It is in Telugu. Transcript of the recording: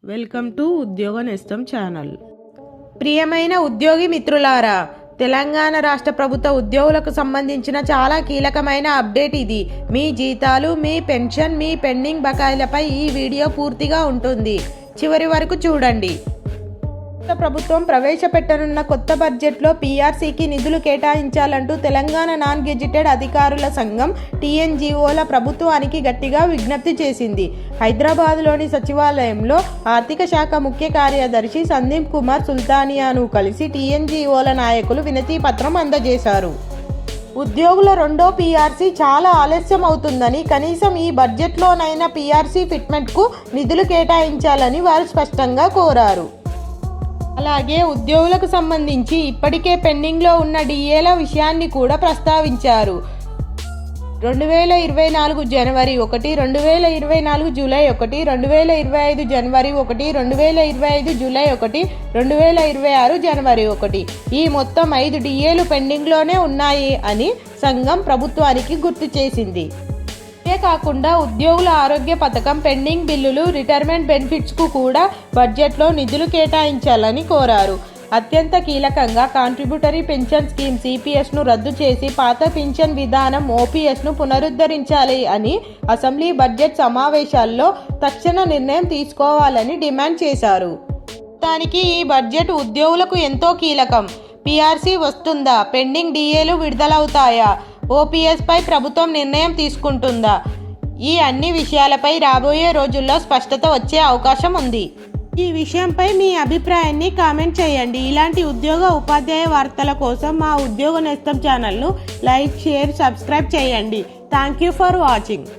వెల్కమ్ టు ఉద్యోగ నేస్తం ఛానల్. ప్రియమైన ఉద్యోగి మిత్రులారా, తెలంగాణ రాష్ట్ర ప్రభుత్వ ఉద్యోగులకు సంబంధించిన చాలా కీలకమైన అప్డేట్ ఇది. మీ జీతాలు, మీ పెన్షన్, మీ పెండింగ్ బకాయిలపై ఈ వీడియో పూర్తిగా ఉంటుంది. చివరి వరకు చూడండి. ప్రభుత్వం ప్రవేశపెట్టనున్న కొత్త బడ్జెట్లో పీఆర్సీకి నిధులు కేటాయించాలంటూ తెలంగాణ నాన్ గెజిటెడ్ అధికారుల సంఘం టీఎన్జీఓల ప్రభుత్వానికి గట్టిగా విజ్ఞప్తి చేసింది. హైదరాబాద్లోని సచివాలయంలో ఆర్థిక శాఖ ముఖ్య కార్యదర్శి సందీప్ కుమార్ సుల్తానియాను కలిసి టీఎన్జీఓల నాయకులు వినతి పత్రం అందజేశారు. ఉద్యోగుల రెండో పీఆర్సీ చాలా ఆలస్యం అవుతుందని, కనీసం ఈ బడ్జెట్లోనైనా పీఆర్సీ ఫిట్మెంట్కు నిధులు కేటాయించాలని వారు స్పష్టంగా కోరారు. అలాగే ఉద్యోగులకు సంబంధించి ఇప్పటికే పెండింగ్లో ఉన్న డిఏల విషయాన్ని కూడా ప్రస్తావించారు. 2024 జనవరి 1, 2024 జూలై 1, 2025 జనవరి 1, 2025 జూలై 1, 2026 జనవరి 1 ఈ మొత్తం 5 డిఏలు పెండింగ్లోనే ఉన్నాయి అని సంఘం ప్రభుత్వానికి గుర్తు చేసింది. కాకుండా ఉద్యోగుల ఆరోగ్య పథకం, పెండింగ్ బిల్లులు, రిటైర్మెంట్ బెనిఫిట్స్కు కూడా బడ్జెట్లో నిధులు కేటాయించాలని కోరారు. అత్యంత కీలకంగా కాంట్రిబ్యూటరీ పెన్షన్ స్కీమ్ సిపిఎస్ను రద్దు చేసి పాత పెన్షన్ విధానం ఓపీఎస్ను పునరుద్ధరించాలి అని అసెంబ్లీ బడ్జెట్ సమావేశాల్లో తక్షణ నిర్ణయం తీసుకోవాలని డిమాండ్ చేశారు. దానికి ఈ బడ్జెట్ ఉద్యోగులకు ఎంతో కీలకం. పీఆర్సీ వస్తుందా? పెండింగ్ డిఏలు విడుదలవుతాయా? ఓపీఎస్ పై ప్రభుత్వం నిర్ణయం తీసుకుంటుందా? ఈ అన్ని విషయాలపై రాబోయే రోజుల్లో స్పష్టత వచ్చే అవకాశం ఉంది. ఈ విషయంపై మీ అభిప్రాయాన్ని కామెంట్ చేయండి. ఇలాంటి ఉద్యోగ ఉపాధ్యాయ వార్తల కోసం మా ఉద్యోగ నేస్తం ఛానల్ను లైక్, షేర్, సబ్స్క్రైబ్ చేయండి. Thank you for watching.